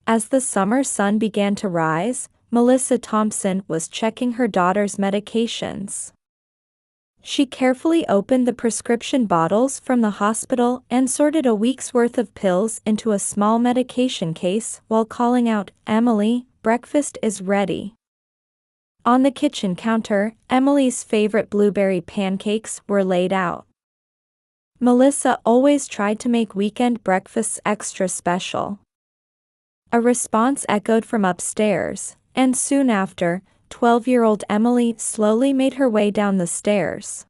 As the summer sun began to rise, Melissa Thompson was checking her daughter's medications. She carefully opened the prescription bottles from the hospital and sorted a week's worth of pills into a small medication case while calling out, "Emily, breakfast is ready." On the kitchen counter, Emily's favorite blueberry pancakes were laid out. Melissa always tried to make weekend breakfasts extra special. A response echoed from upstairs, and soon after, 12-year-old Emily slowly made her way down the stairs.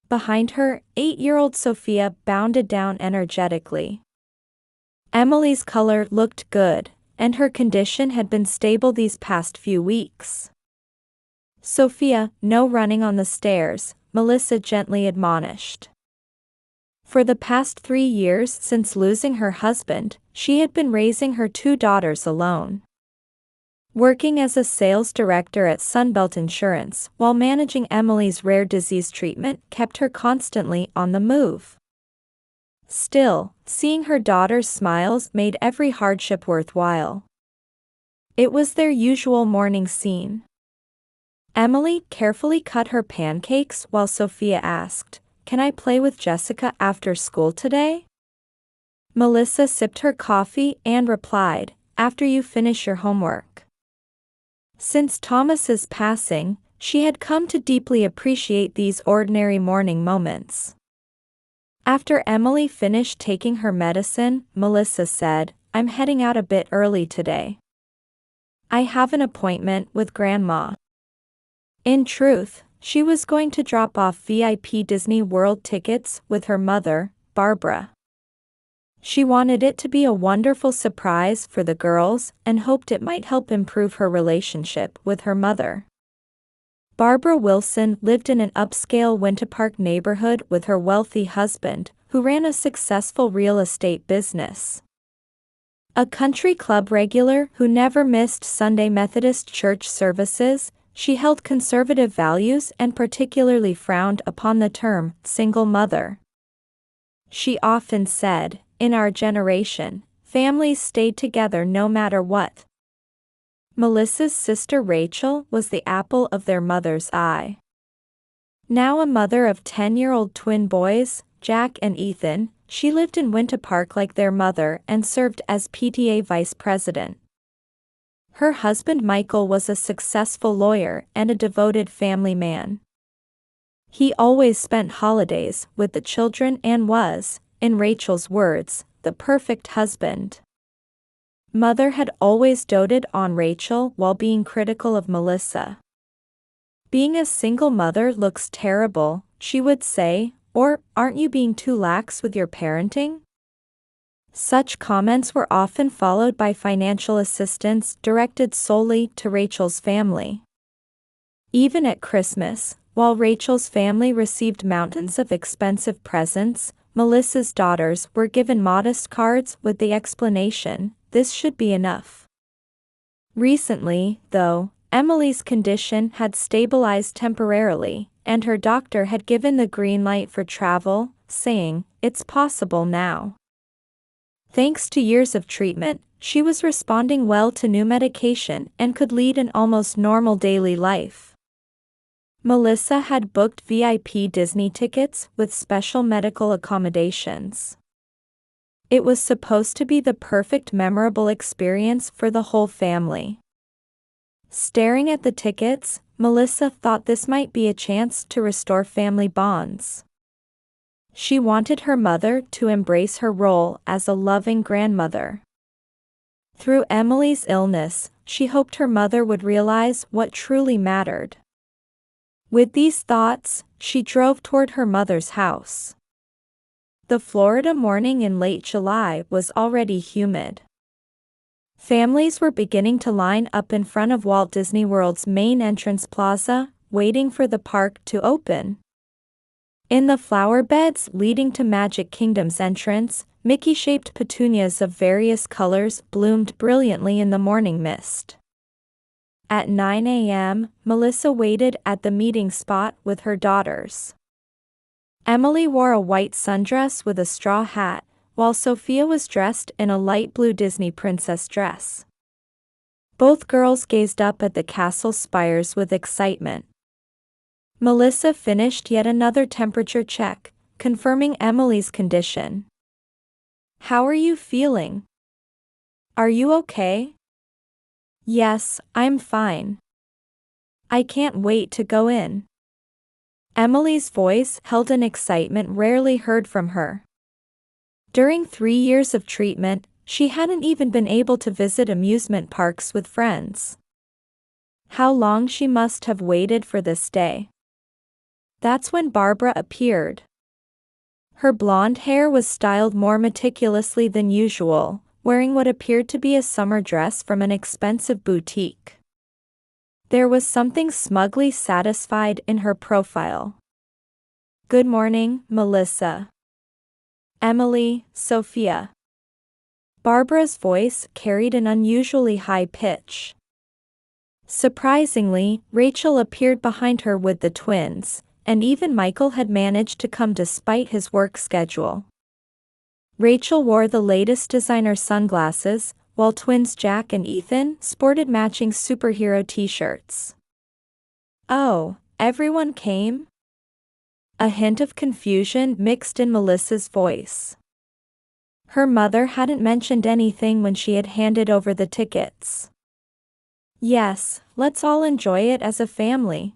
Behind her, 8-year-old Sophia bounded down energetically. Emily's color looked good, and her condition had been stable these past few weeks. "Sophia, no running on the stairs," Melissa gently admonished. For the past 3 years since losing her husband, she had been raising her 2 daughters alone. Working as a sales director at Sunbelt Insurance while managing Emily's rare disease treatment kept her constantly on the move. Still, seeing her daughter's smiles made every hardship worthwhile. It was their usual morning scene. Emily carefully cut her pancakes while Sophia asked, "Can I play with Jessica after school today?" Melissa sipped her coffee and replied, "After you finish your homework." Since Thomas's passing, she had come to deeply appreciate these ordinary morning moments. After Emily finished taking her medicine, Melissa said, "I'm heading out a bit early today. I have an appointment with Grandma." In truth, she was going to drop off VIP Disney World tickets with her mother, Barbara. She wanted it to be a wonderful surprise for the girls and hoped it might help improve her relationship with her mother. Barbara Wilson lived in an upscale Winter Park neighborhood with her wealthy husband, who ran a successful real estate business. A country club regular who never missed Sunday Methodist church services, she held conservative values and particularly frowned upon the term single mother. She often said, "In our generation, families stayed together no matter what." Melissa's sister Rachel was the apple of their mother's eye. Now a mother of 10-year-old twin boys, Jack and Ethan, she lived in Winter Park like their mother and served as PTA vice president. Her husband Michael was a successful lawyer and a devoted family man. He always spent holidays with the children and was, in Rachel's words, the perfect husband. Mother had always doted on Rachel while being critical of Melissa. "Being a single mother looks terrible," she would say, or, "Aren't you being too lax with your parenting?" Such comments were often followed by financial assistance directed solely to Rachel's family. Even at Christmas, while Rachel's family received mountains of expensive presents, Melissa's daughters were given modest cards with the explanation, "This should be enough." Recently, though, Emily's condition had stabilized temporarily, and her doctor had given the green light for travel, saying, "It's possible now." Thanks to years of treatment, she was responding well to new medication and could lead an almost normal daily life. Melissa had booked VIP Disney tickets with special medical accommodations. It was supposed to be the perfect memorable experience for the whole family. Staring at the tickets, Melissa thought this might be a chance to restore family bonds. She wanted her mother to embrace her role as a loving grandmother. Through Emily's illness, she hoped her mother would realize what truly mattered. With these thoughts, she drove toward her mother's house. The Florida morning in late July was already humid. Families were beginning to line up in front of Walt Disney World's main entrance plaza, waiting for the park to open. In the flower beds leading to Magic Kingdom's entrance, Mickey-shaped petunias of various colors bloomed brilliantly in the morning mist. At 9 a.m., Melissa waited at the meeting spot with her daughters. Emily wore a white sundress with a straw hat, while Sophia was dressed in a light blue Disney princess dress. Both girls gazed up at the castle spires with excitement. Melissa finished yet another temperature check, confirming Emily's condition. "How are you feeling? Are you okay?" "Yes, I'm fine. I can't wait to go in." Emily's voice held an excitement rarely heard from her. During 3 years of treatment, she hadn't even been able to visit amusement parks with friends. How long she must have waited for this day. That's when Barbara appeared. Her blonde hair was styled more meticulously than usual, wearing what appeared to be a summer dress from an expensive boutique. There was something smugly satisfied in her profile. "Good morning, Melissa." "Emily, Sophia." Barbara's voice carried an unusually high pitch. Surprisingly, Rachel appeared behind her with the twins, and even Michael had managed to come despite his work schedule. Rachel wore the latest designer sunglasses, while twins Jack and Ethan sported matching superhero t-shirts. "Oh, everyone came?" A hint of confusion mixed in Melissa's voice. Her mother hadn't mentioned anything when she had handed over the tickets. "Yes, let's all enjoy it as a family,"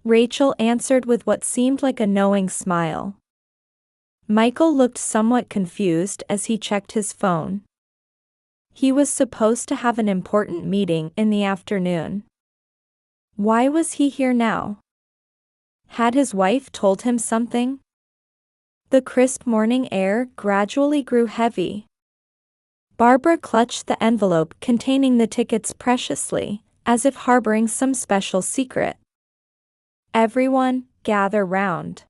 Rachel answered with what seemed like a knowing smile. Michael looked somewhat confused as he checked his phone. He was supposed to have an important meeting in the afternoon. Why was he here now? Had his wife told him something? The crisp morning air gradually grew heavy. Barbara clutched the envelope containing the tickets preciously, as if harboring some special secret. "Everyone, gather round."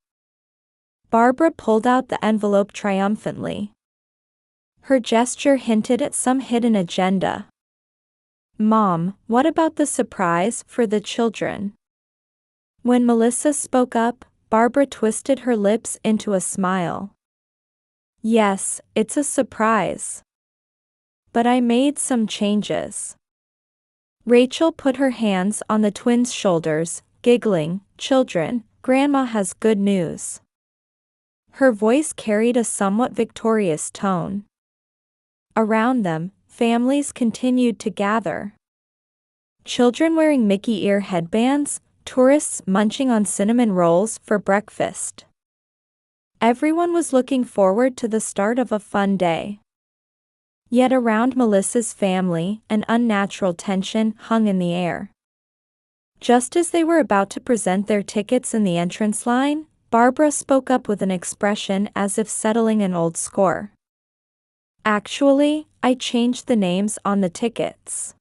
Barbara pulled out the envelope triumphantly. Her gesture hinted at some hidden agenda. "Mom, what about the surprise for the children?" When Melissa spoke up, Barbara twisted her lips into a smile. "Yes, it's a surprise. But I made some changes." Rachel put her hands on the twins' shoulders, giggling. "Children, Grandma has good news." Her voice carried a somewhat victorious tone. Around them, families continued to gather. Children wearing Mickey ear headbands, tourists munching on cinnamon rolls for breakfast. Everyone was looking forward to the start of a fun day. Yet around Melissa's family, an unnatural tension hung in the air. Just as they were about to present their tickets in the entrance line, Barbara spoke up with an expression as if settling an old score. "Actually, I changed the names on the tickets.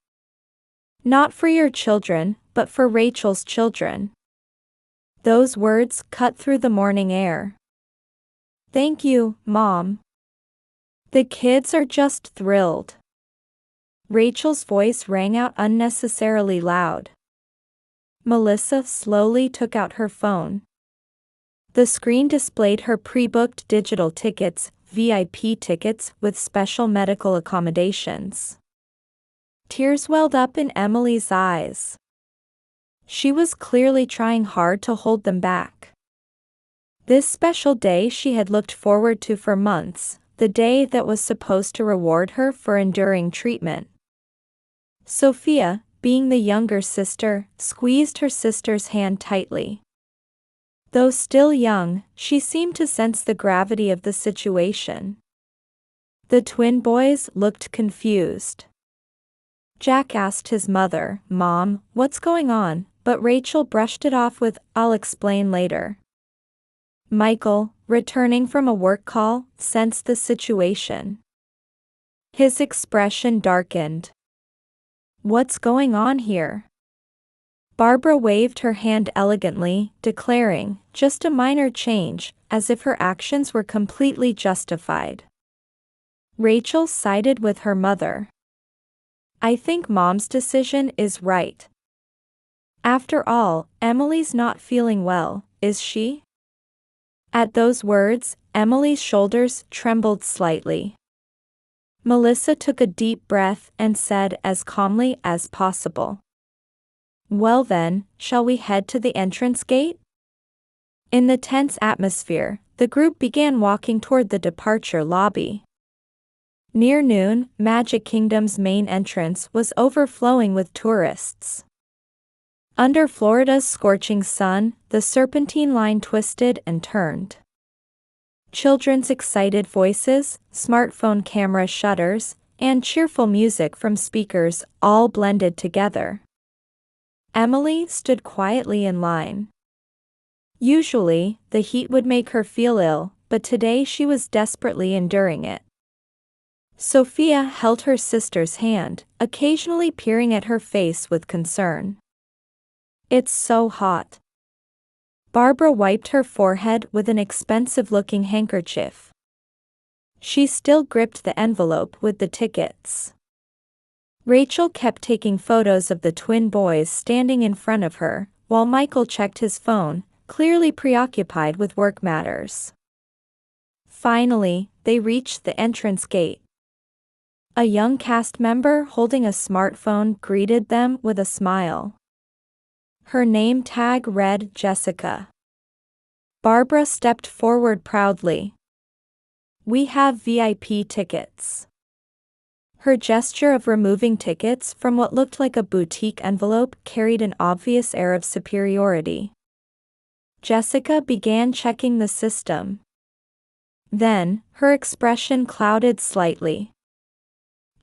Not for your children, but for Rachel's children." Those words cut through the morning air. "Thank you, Mom. The kids are just thrilled." Rachel's voice rang out unnecessarily loud. Melissa slowly took out her phone. The screen displayed her pre-booked digital tickets, VIP tickets with special medical accommodations. Tears welled up in Emily's eyes. She was clearly trying hard to hold them back. This special day she had looked forward to for months, the day that was supposed to reward her for enduring treatment. Sophia, being the younger sister, squeezed her sister's hand tightly. Though still young, she seemed to sense the gravity of the situation. The twin boys looked confused. Jack asked his mother, "Mom, what's going on?" but Rachel brushed it off with, "I'll explain later." Michael, returning from a work call, sensed the situation. His expression darkened. "What's going on here?" Barbara waved her hand elegantly, declaring, "Just a minor change," as if her actions were completely justified. Rachel sided with her mother. "I think Mom's decision is right. After all, Emily's not feeling well, is she?" At those words, Emily's shoulders trembled slightly. Melissa took a deep breath and said as calmly as possible, "Well then, shall we head to the entrance gate?" In the tense atmosphere, the group began walking toward the departure lobby. Near noon, Magic Kingdom's main entrance was overflowing with tourists. Under Florida's scorching sun, the serpentine line twisted and turned. Children's excited voices, smartphone camera shutters, and cheerful music from speakers all blended together. Emily stood quietly in line. Usually, the heat would make her feel ill, but today she was desperately enduring it. Sophia held her sister's hand, occasionally peering at her face with concern. "It's so hot." Barbara wiped her forehead with an expensive-looking handkerchief. She still gripped the envelope with the tickets. Rachel kept taking photos of the twin boys standing in front of her, while Michael checked his phone, clearly preoccupied with work matters. Finally, they reached the entrance gate. A young cast member holding a smartphone greeted them with a smile. Her name tag read Jessica. Barbara stepped forward proudly. "We have VIP tickets." Her gesture of removing tickets from what looked like a boutique envelope carried an obvious air of superiority. Jessica began checking the system. Then, her expression clouded slightly.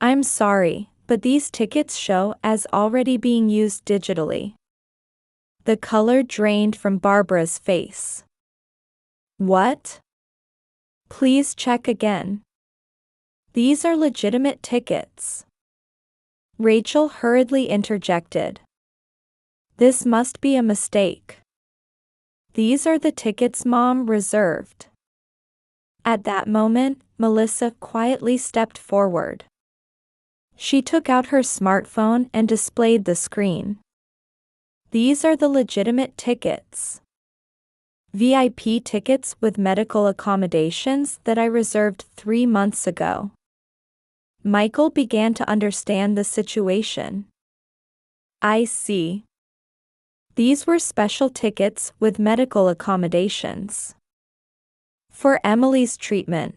"I'm sorry, but these tickets show as already being used digitally." The color drained from Barbara's face. "What? Please check again. These are legitimate tickets." Rachel hurriedly interjected. "This must be a mistake. These are the tickets Mom reserved." At that moment, Melissa quietly stepped forward. She took out her smartphone and displayed the screen. "These are the legitimate tickets. VIP tickets with medical accommodations that I reserved 3 months ago." Michael began to understand the situation. "I see. These were special tickets with medical accommodations for Emily's treatment."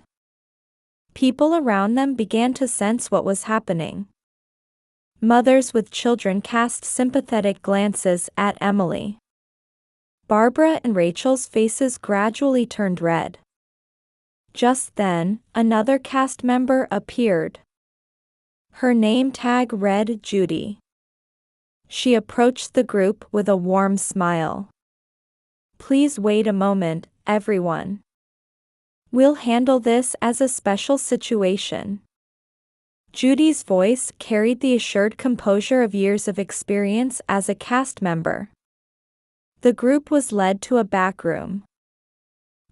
People around them began to sense what was happening. Mothers with children cast sympathetic glances at Emily. Barbara and Rachel's faces gradually turned red. Just then, another cast member appeared. Her name tag read Judy. She approached the group with a warm smile. "Please wait a moment, everyone. We'll handle this as a special situation." Judy's voice carried the assured composure of years of experience as a cast member. The group was led to a back room.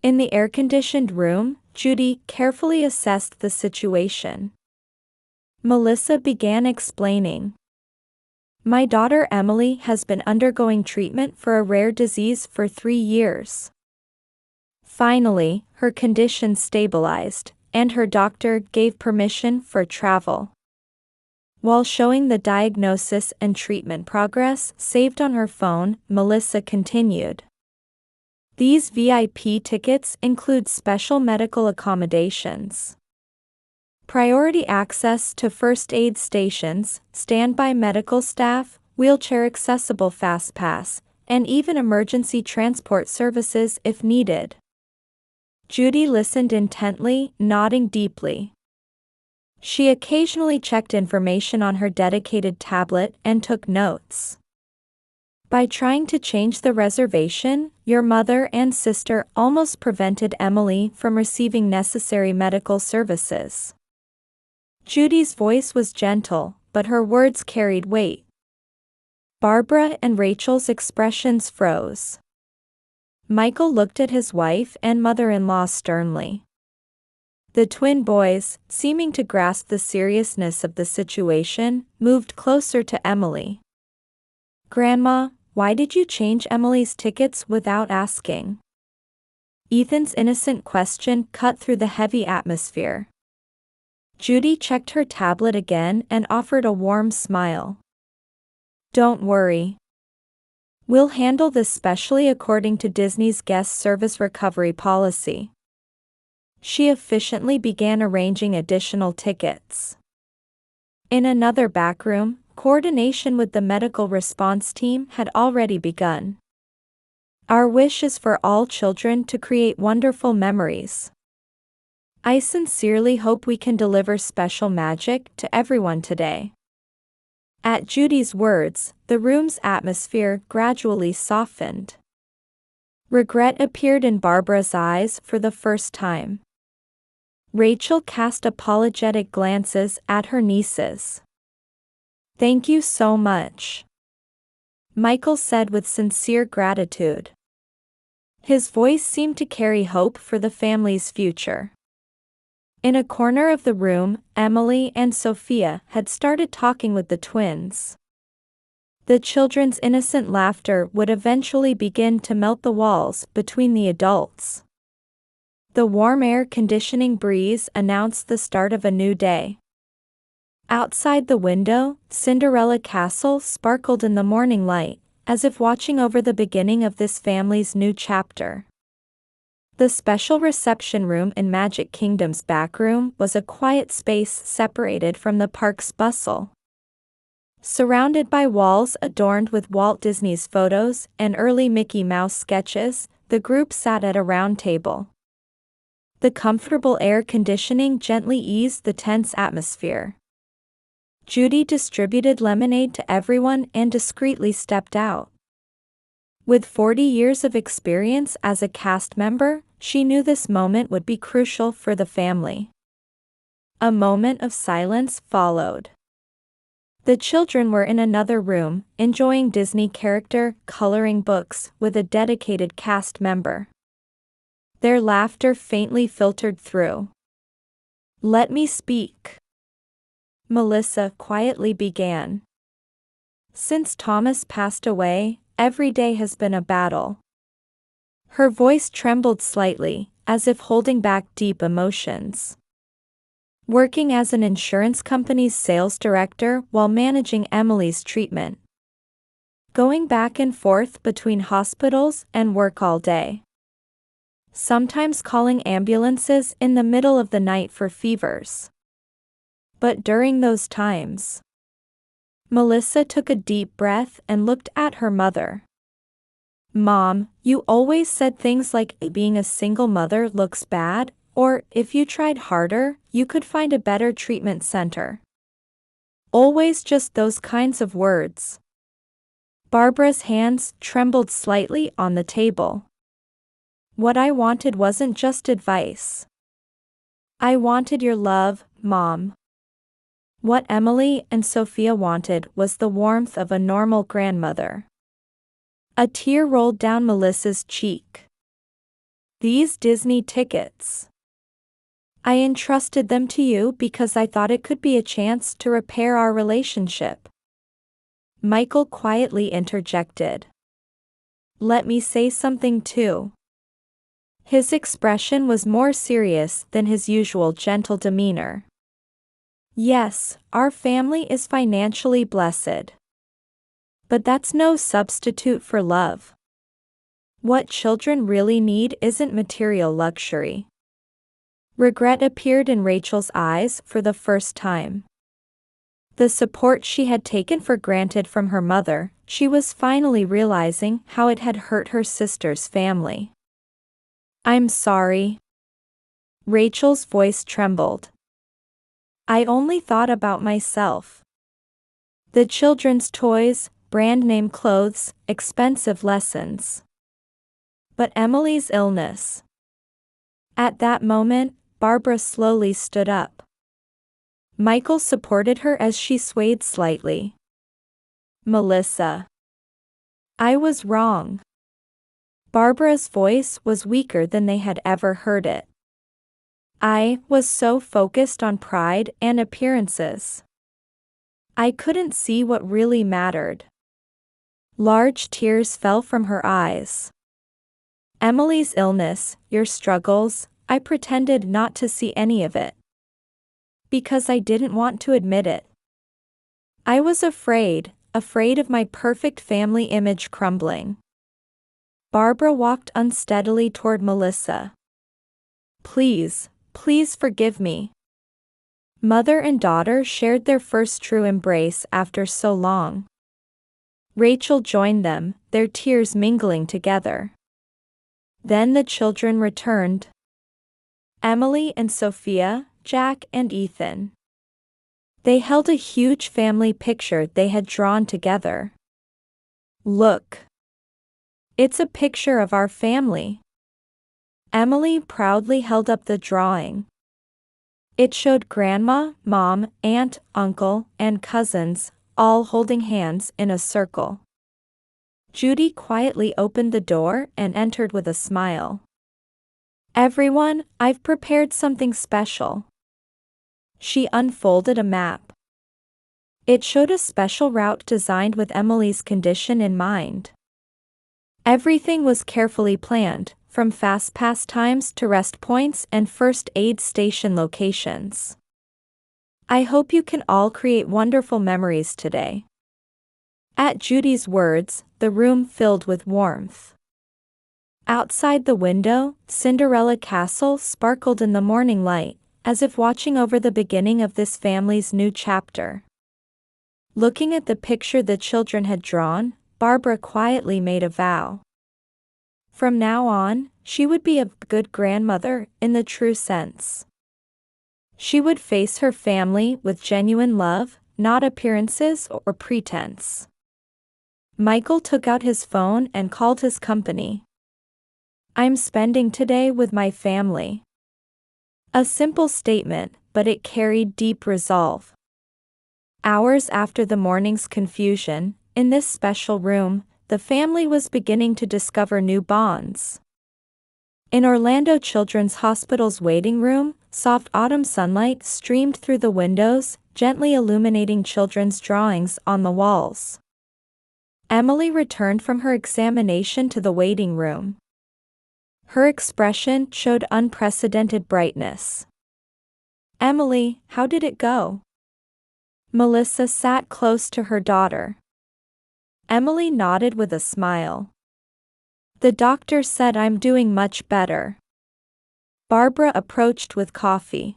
In the air-conditioned room, Judy carefully assessed the situation. Melissa began explaining. "My daughter Emily has been undergoing treatment for a rare disease for 3 years. Finally, her condition stabilized, and her doctor gave permission for travel." While showing the diagnosis and treatment progress saved on her phone, Melissa continued. "These VIP tickets include special medical accommodations, priority access to first aid stations, standby medical staff, wheelchair-accessible FastPass, and even emergency transport services if needed." Judy listened intently, nodding deeply. She occasionally checked information on her dedicated tablet and took notes. "By trying to change the reservation, your mother and sister almost prevented Emily from receiving necessary medical services." Judy's voice was gentle, but her words carried weight. Barbara and Rachel's expressions froze. Michael looked at his wife and mother-in-law sternly. The twin boys, seeming to grasp the seriousness of the situation, moved closer to Emily. "Grandma, why did you change Emily's tickets without asking?" Ethan's innocent question cut through the heavy atmosphere. Judy checked her tablet again and offered a warm smile. Don't worry. We'll handle this specially according to Disney's guest service recovery policy. She efficiently began arranging additional tickets. In another backroom, coordination with the medical response team had already begun. Our wish is for all children to create wonderful memories. I sincerely hope we can deliver special magic to everyone today. At Judy's words, the room's atmosphere gradually softened. Regret appeared in Barbara's eyes for the first time. Rachel cast apologetic glances at her nieces. Thank you so much, Michael said with sincere gratitude. His voice seemed to carry hope for the family's future. In a corner of the room, Emily and Sophia had started talking with the twins. The children's innocent laughter would eventually begin to melt the walls between the adults. The warm air conditioning breeze announced the start of a new day. Outside the window, Cinderella Castle sparkled in the morning light, as if watching over the beginning of this family's new chapter. The special reception room in Magic Kingdom's back room was a quiet space separated from the park's bustle. Surrounded by walls adorned with Walt Disney's photos and early Mickey Mouse sketches, the group sat at a round table. The comfortable air conditioning gently eased the tense atmosphere. Judy distributed lemonade to everyone and discreetly stepped out. With 40 years of experience as a cast member, she knew this moment would be crucial for the family. A moment of silence followed. The children were in another room, enjoying Disney character coloring books with a dedicated cast member. Their laughter faintly filtered through. Let me speak, Melissa quietly began. Since Thomas passed away, every day has been a battle. Her voice trembled slightly, as if holding back deep emotions. Working as an insurance company's sales director while managing Emily's treatment. Going back and forth between hospitals and work all day. Sometimes calling ambulances in the middle of the night for fevers. But during those times, Melissa took a deep breath and looked at her mother. Mom, you always said things like being a single mother looks bad, or if you tried harder, you could find a better treatment center. Always just those kinds of words. Barbara's hands trembled slightly on the table. What I wanted wasn't just advice. I wanted your love, Mom. What Emily and Sophia wanted was the warmth of a normal grandmother. A tear rolled down Melissa's cheek. These Disney tickets. I entrusted them to you because I thought it could be a chance to repair our relationship. Michael quietly interjected. Let me say something too. His expression was more serious than his usual gentle demeanor. Yes, our family is financially blessed. But that's no substitute for love. What children really need isn't material luxury. Regret appeared in Rachel's eyes for the first time. The support she had taken for granted from her mother, she was finally realizing how it had hurt her sister's family. I'm sorry. Rachel's voice trembled. I only thought about myself. The children's toys, brand name clothes, expensive lessons. But Emily's illness. At that moment, Barbara slowly stood up. Michael supported her as she swayed slightly. Melissa. I was wrong. Barbara's voice was weaker than they had ever heard it. I was so focused on pride and appearances. I couldn't see what really mattered. Large tears fell from her eyes. Emily's illness, your struggles, I pretended not to see any of it. Because I didn't want to admit it. I was afraid of my perfect family image crumbling. Barbara walked unsteadily toward Melissa. Please, please forgive me. Mother and daughter shared their first true embrace after so long. Rachel joined them, their tears mingling together. Then the children returned. Emily and Sophia, Jack and Ethan. They held a huge family picture they had drawn together. Look. It's a picture of our family. Emily proudly held up the drawing. It showed Grandma, Mom, Aunt, Uncle, and cousins, all holding hands in a circle. Judy quietly opened the door and entered with a smile. Everyone, I've prepared something special. She unfolded a map. It showed a special route designed with Emily's condition in mind. Everything was carefully planned, from fast pass times to rest points and first aid station locations. I hope you can all create wonderful memories today. At Judy's words, the room filled with warmth. Outside the window, Cinderella Castle sparkled in the morning light, as if watching over the beginning of this family's new chapter. Looking at the picture the children had drawn, Barbara quietly made a vow. From now on, she would be a good grandmother in the true sense. She would face her family with genuine love, not appearances or pretense. Michael took out his phone and called his company. I'm spending today with my family. A simple statement, but it carried deep resolve. Hours after the morning's confusion, in this special room, the family was beginning to discover new bonds. In Orlando Children's Hospital's waiting room, soft autumn sunlight streamed through the windows, gently illuminating children's drawings on the walls. Emily returned from her examination to the waiting room. Her expression showed unprecedented brightness. Emily, how did it go? Melissa sat close to her daughter. Emily nodded with a smile. The doctor said I'm doing much better. Barbara approached with coffee.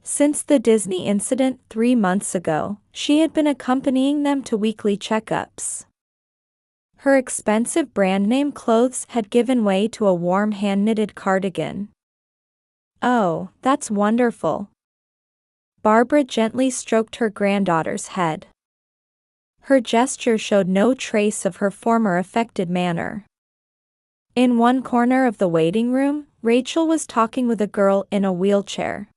Since the Disney incident 3 months ago, she had been accompanying them to weekly checkups. Her expensive brand name clothes had given way to a warm hand-knitted cardigan. Oh, that's wonderful. Barbara gently stroked her granddaughter's head. Her gesture showed no trace of her former affected manner. In one corner of the waiting room, Rachel was talking with a girl in a wheelchair.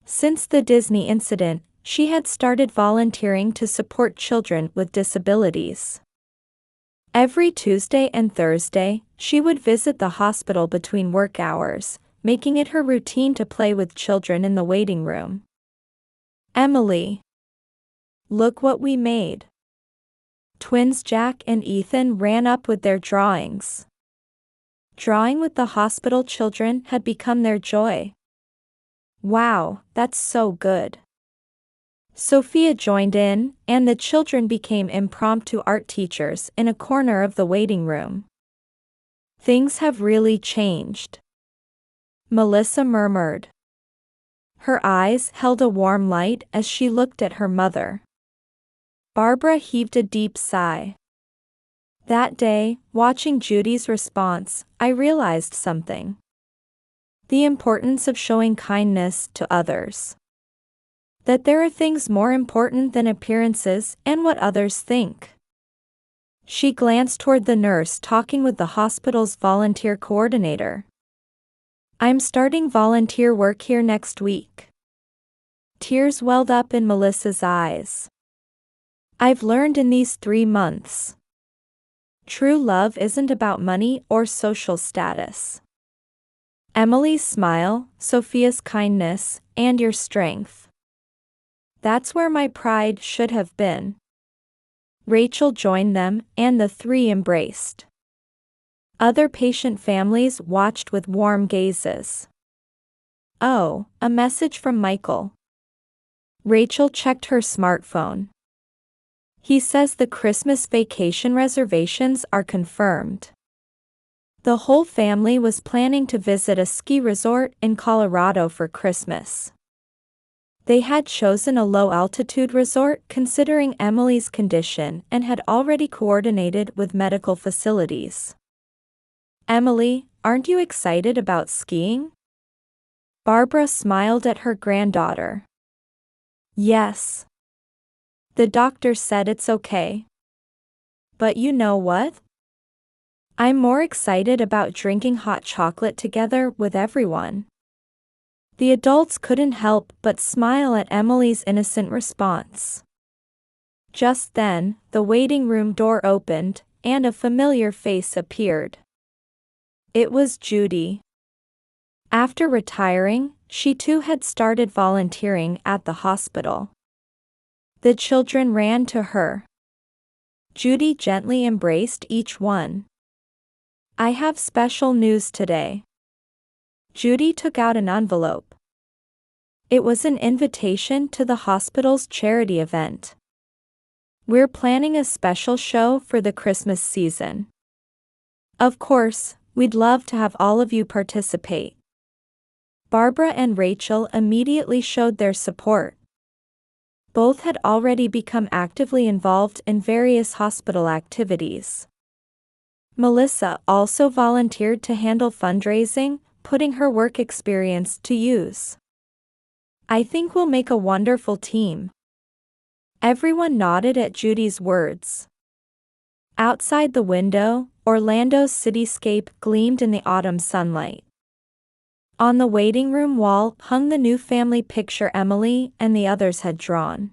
Since the Disney incident, she had started volunteering to support children with disabilities. Every Tuesday and Thursday, she would visit the hospital between work hours, making it her routine to play with children in the waiting room. Emily. Look what we made. Twins Jack and Ethan ran up with their drawings. Drawing with the hospital children had become their joy. Wow, that's so good. Sophia joined in, and the children became impromptu art teachers in a corner of the waiting room. Things have really changed. Melissa murmured. Her eyes held a warm light as she looked at her mother. Barbara heaved a deep sigh. That day, watching Judy's response, I realized something. The importance of showing kindness to others. That there are things more important than appearances and what others think. She glanced toward the nurse talking with the hospital's volunteer coordinator. I'm starting volunteer work here next week. Tears welled up in Melissa's eyes. I've learned in these 3 months. True love isn't about money or social status. Emily's smile, Sophia's kindness, and your strength. That's where my pride should have been. Rachel joined them, and the 3 embraced. Other patient families watched with warm gazes. Oh, a message from Michael. Rachel checked her smartphone. He says the Christmas vacation reservations are confirmed. The whole family was planning to visit a ski resort in Colorado for Christmas. They had chosen a low-altitude resort considering Emily's condition and had already coordinated with medical facilities. Emily, aren't you excited about skiing? Barbara smiled at her granddaughter. Yes. The doctor said it's okay. But you know what? I'm more excited about drinking hot chocolate together with everyone. The adults couldn't help but smile at Emily's innocent response. Just then, the waiting room door opened, and a familiar face appeared. It was Judy. After retiring, she too had started volunteering at the hospital. The children ran to her. Judy gently embraced each one. I have special news today. Judy took out an envelope. It was an invitation to the hospital's charity event. We're planning a special show for the Christmas season. Of course, we'd love to have all of you participate. Barbara and Rachel immediately showed their support. Both had already become actively involved in various hospital activities. Melissa also volunteered to handle fundraising, putting her work experience to use. I think we'll make a wonderful team. Everyone nodded at Judy's words. Outside the window, Orlando's cityscape gleamed in the autumn sunlight. On the waiting room wall hung the new family picture Emily and the others had drawn.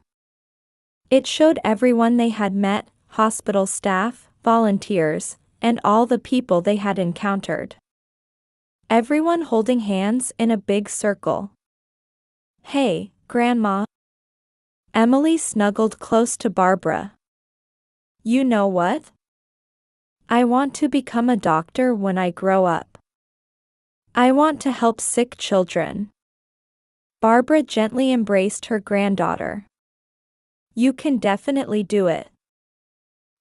It showed everyone they had met, hospital staff, volunteers, and all the people they had encountered. Everyone holding hands in a big circle. Hey, Grandma. Emily snuggled close to Barbara. You know what? I want to become a doctor when I grow up. I want to help sick children. Barbara gently embraced her granddaughter. You can definitely do it.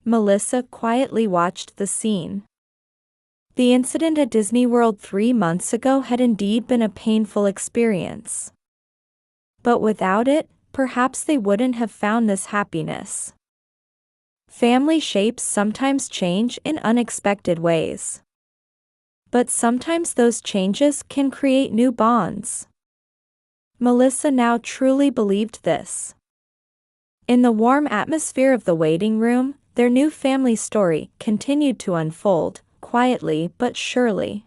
Melissa quietly watched the scene. The incident at Disney World 3 months ago had indeed been a painful experience. But without it, perhaps they wouldn't have found this happiness. Family shapes sometimes change in unexpected ways. But sometimes those changes can create new bonds. Melissa now truly believed this. In the warm atmosphere of the waiting room, their new family story continued to unfold, quietly but surely.